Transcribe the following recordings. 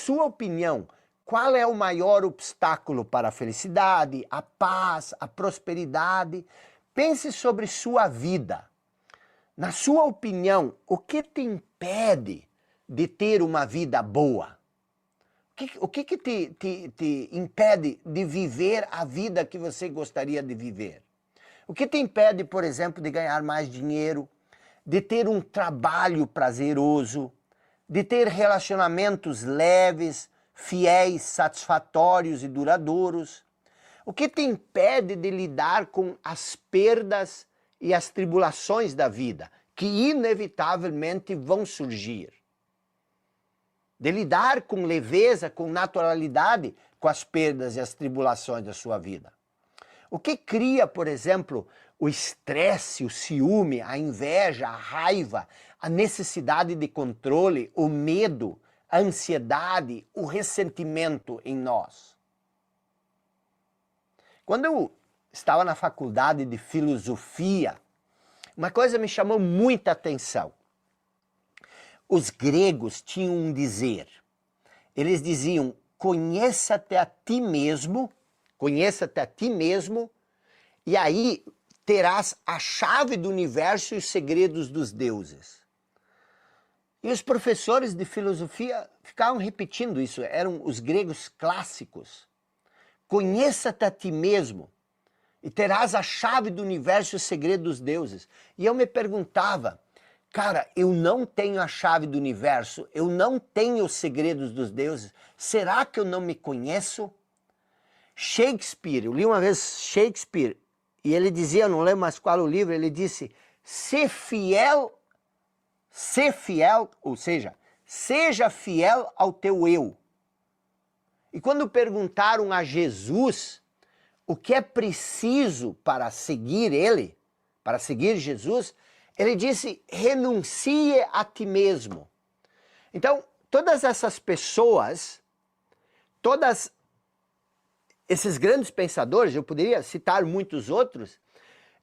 sua opinião, qual é o maior obstáculo para a felicidade, a paz, a prosperidade? Pense sobre sua vida. Na sua opinião, o que te impede de ter uma vida boa? O que te impede de viver a vida que você gostaria de viver? O que te impede, por exemplo, de ganhar mais dinheiro, de ter um trabalho prazeroso, de ter relacionamentos leves, fiéis, satisfatórios e duradouros? O que te impede de lidar com as perdas e as tribulações da vida, que inevitavelmente vão surgir? De lidar com leveza, com naturalidade, com as perdas e as tribulações da sua vida? O que cria, por exemplo, o estresse, o ciúme, a inveja, a raiva, a necessidade de controle, o medo, a ansiedade, o ressentimento em nós? Quando eu estava na faculdade de filosofia, uma coisa me chamou muita atenção. Os gregos tinham um dizer. Eles diziam: conheça-te a ti mesmo, e aí terás a chave do universo e os segredos dos deuses. E os professores de filosofia ficavam repetindo isso, eram os gregos clássicos. Conheça-te a ti mesmo e terás a chave do universo e o segredo dos deuses. E eu me perguntava, cara, eu não tenho a chave do universo, eu não tenho os segredos dos deuses, será que eu não me conheço? Shakespeare, eu li uma vez Shakespeare, e ele dizia, eu não lembro mais qual o livro, ele disse, ser fiel, ou seja, seja fiel ao teu eu. E quando perguntaram a Jesus o que é preciso para seguir ele, para seguir Jesus, ele disse, renuncie a ti mesmo. Então, todas essas pessoas, todos esses grandes pensadores, eu poderia citar muitos outros,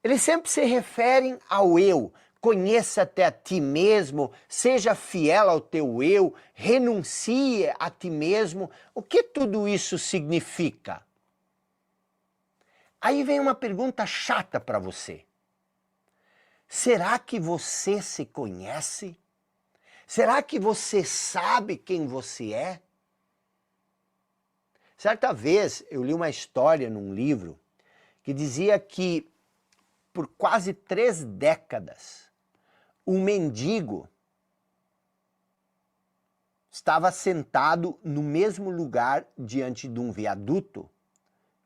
eles sempre se referem ao eu. Conheça-te a ti mesmo, seja fiel ao teu eu, renuncie a ti mesmo. O que tudo isso significa? Aí vem uma pergunta chata para você. Será que você se conhece? Será que você sabe quem você é? Certa vez eu li uma história num livro que dizia que por quase 3 décadas um mendigo estava sentado no mesmo lugar diante de um viaduto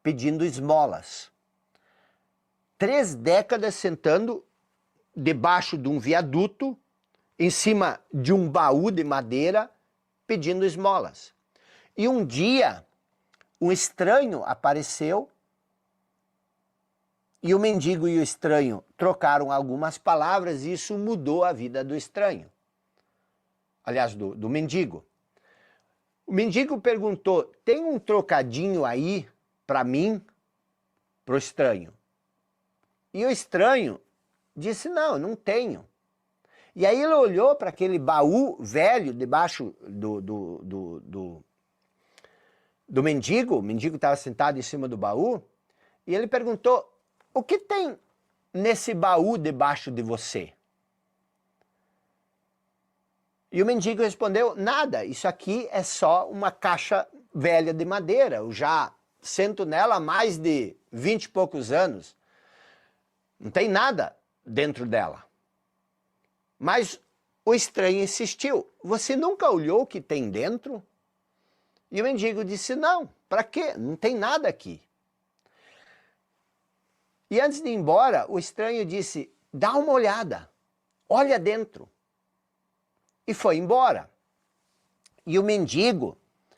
pedindo esmolas. 3 décadas sentando debaixo de um viaduto, em cima de um baú de madeira, pedindo esmolas. E um dia, um estranho apareceu e o mendigo e o estranho trocaram algumas palavras e isso mudou a vida do estranho. Aliás, do mendigo. O mendigo perguntou, tem um trocadinho aí para mim, para o estranho? E o estranho disse, não, não tenho. E aí ele olhou para aquele baú velho debaixo do mendigo, o mendigo estava sentado em cima do baú, e ele perguntou, o que tem nesse baú debaixo de você? E o mendigo respondeu, nada, isso aqui é só uma caixa velha de madeira, eu já sento nela há mais de 20 e poucos anos, não tem nada dentro dela. Mas o estranho insistiu, você nunca olhou o que tem dentro? E o mendigo disse, não, para quê? Não tem nada aqui. E antes de ir embora, o estranho disse, dá uma olhada, olha dentro. E foi embora. E o mendigo,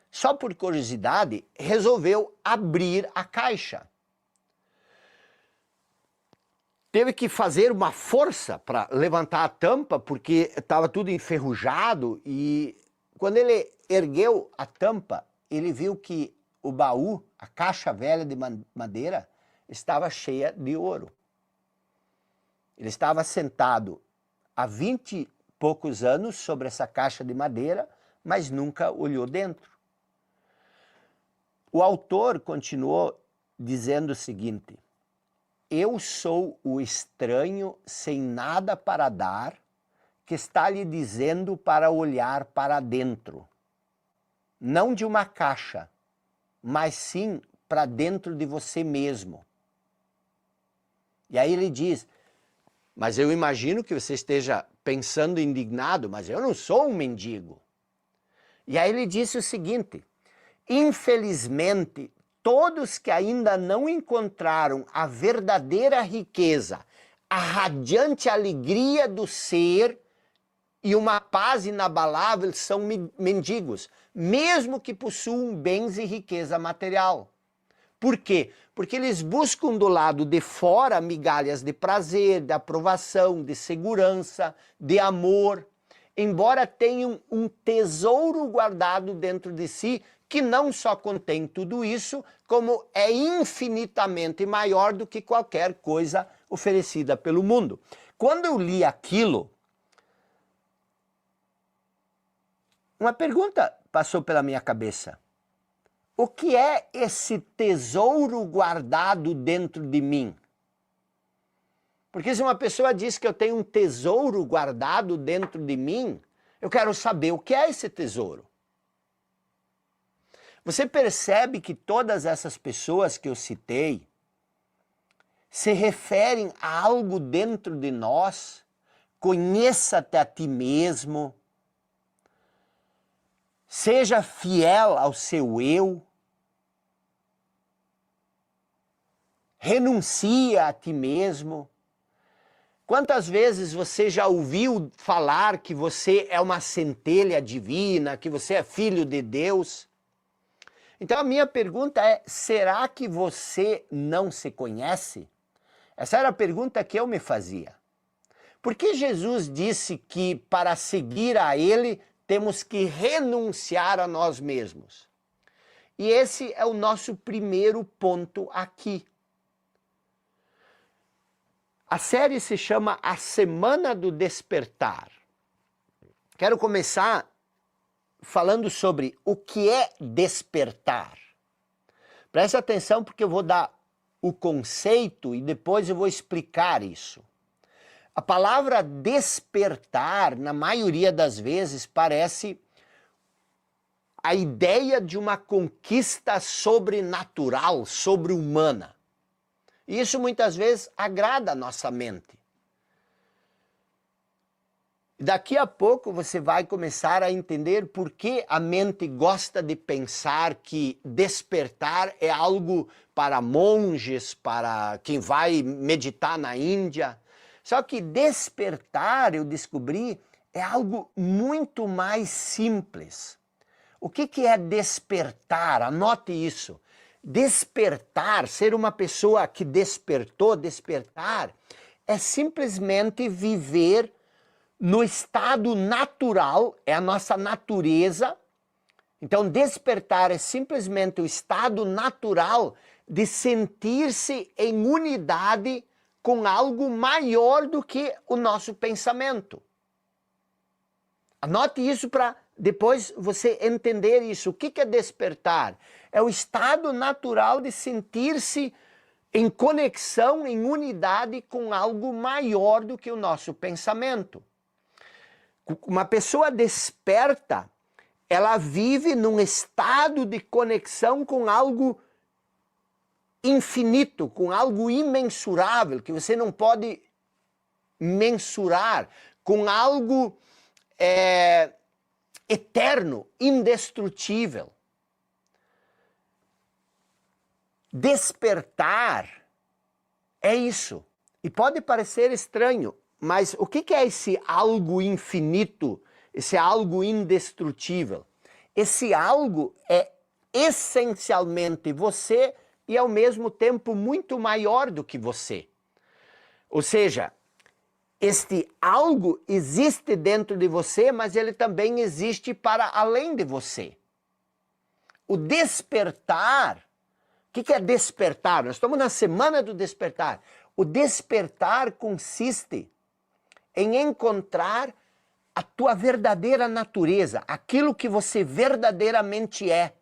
só por curiosidade, resolveu abrir a caixa. Teve que fazer uma força para levantar a tampa, porque estava tudo enferrujado, e quando ele ergueu a tampa, ele viu que o baú, a caixa velha de madeira, estava cheia de ouro. Ele estava sentado há 20 e poucos anos sobre essa caixa de madeira, mas nunca olhou dentro. O autor continuou dizendo o seguinte: eu sou o estranho sem nada para dar, que está lhe dizendo para olhar para dentro. Não de uma caixa, mas sim para dentro de você mesmo. E aí ele diz, mas eu imagino que você esteja pensando indignado, mas eu não sou um mendigo. E aí ele disse o seguinte: infelizmente, todos que ainda não encontraram a verdadeira riqueza, a radiante alegria do ser e uma paz inabalável são mendigos, mesmo que possuam bens e riqueza material. Por quê? Porque eles buscam do lado de fora migalhas de prazer, de aprovação, de segurança, de amor, embora tenham um tesouro guardado dentro de si que não só contém tudo isso, como é infinitamente maior do que qualquer coisa oferecida pelo mundo. Quando eu li aquilo, uma pergunta passou pela minha cabeça. O que é esse tesouro guardado dentro de mim? Porque se uma pessoa diz que eu tenho um tesouro guardado dentro de mim, eu quero saber o que é esse tesouro. Você percebe que todas essas pessoas que eu citei se referem a algo dentro de nós? Conheça-te a ti mesmo. Seja fiel ao seu eu. Renuncia a ti mesmo. Quantas vezes você já ouviu falar que você é uma centelha divina, que você é filho de Deus? Então a minha pergunta é, será que você não se conhece? Essa era a pergunta que eu me fazia. Por que Jesus disse que para seguir a Ele temos que renunciar a nós mesmos? E esse é o nosso primeiro ponto aqui. A série se chama A Semana do Despertar. Quero começar falando sobre o que é despertar. Preste atenção porque eu vou dar o conceito e depois eu vou explicar isso. A palavra despertar, na maioria das vezes, parece a ideia de uma conquista sobrenatural, sobre-humana. E isso muitas vezes agrada a nossa mente. Daqui a pouco você vai começar a entender por que a mente gosta de pensar que despertar é algo para monges, para quem vai meditar na Índia. Só que despertar, eu descobri, é algo muito mais simples. O que é despertar? Anote isso. Despertar, ser uma pessoa que despertou, despertar, é simplesmente viver no estado natural, é a nossa natureza. Então, despertar é simplesmente o estado natural de sentir-se em unidade com algo maior do que o nosso pensamento. Anote isso para depois você entender isso. O que é despertar? É o estado natural de sentir-se em conexão, em unidade com algo maior do que o nosso pensamento. Uma pessoa desperta, ela vive num estado de conexão com algo infinito, com algo imensurável, que você não pode mensurar, com algo eterno, indestrutível. Despertar é isso. E pode parecer estranho, mas o que é esse algo infinito, esse algo indestrutível? Esse algo é essencialmente você e ao mesmo tempo muito maior do que você. Ou seja, este algo existe dentro de você, mas ele também existe para além de você. O despertar, o que é despertar? Nós estamos na semana do despertar. O despertar consiste em encontrar a tua verdadeira natureza, aquilo que você verdadeiramente é.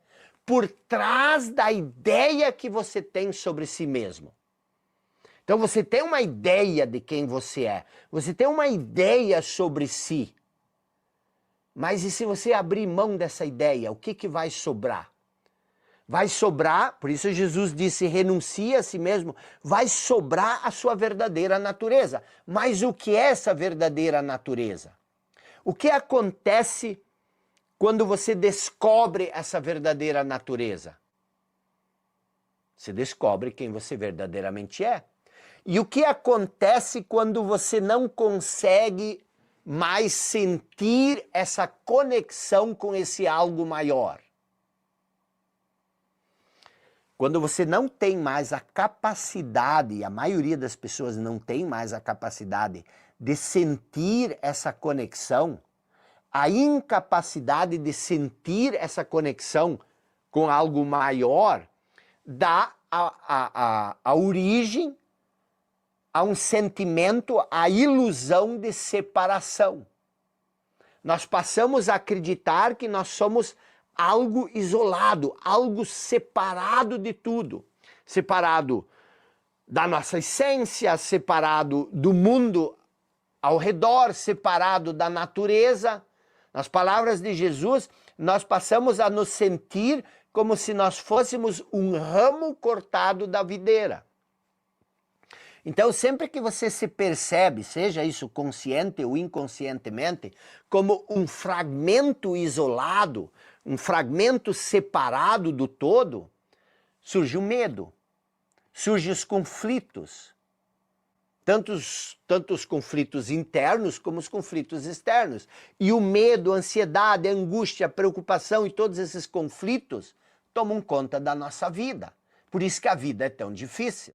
por trás da ideia que você tem sobre si mesmo. Então você tem uma ideia de quem você é, você tem uma ideia sobre si. Mas e se você abrir mão dessa ideia, o que vai sobrar? Vai sobrar, por isso Jesus disse, renuncie a si mesmo, vai sobrar a sua verdadeira natureza. Mas o que é essa verdadeira natureza? O que acontece quando você descobre essa verdadeira natureza? Você descobre quem você verdadeiramente é. E o que acontece quando você não consegue mais sentir essa conexão com esse algo maior? Quando você não tem mais a capacidade, a maioria das pessoas não tem mais a capacidade de sentir essa conexão, a incapacidade de sentir essa conexão com algo maior dá a origem a um sentimento, a ilusão de separação. Nós passamos a acreditar que nós somos algo isolado, algo separado de tudo. Separado da nossa essência, separado do mundo ao redor, separado da natureza. Nas palavras de Jesus, nós passamos a nos sentir como se nós fôssemos um ramo cortado da videira. Então, sempre que você se percebe, seja isso consciente ou inconscientemente, como um fragmento isolado, um fragmento separado do todo, surge o medo, surgem os conflitos. Tanto os conflitos internos como os conflitos externos. E o medo, a ansiedade, a angústia, a preocupação e todos esses conflitos tomam conta da nossa vida. Por isso que a vida é tão difícil.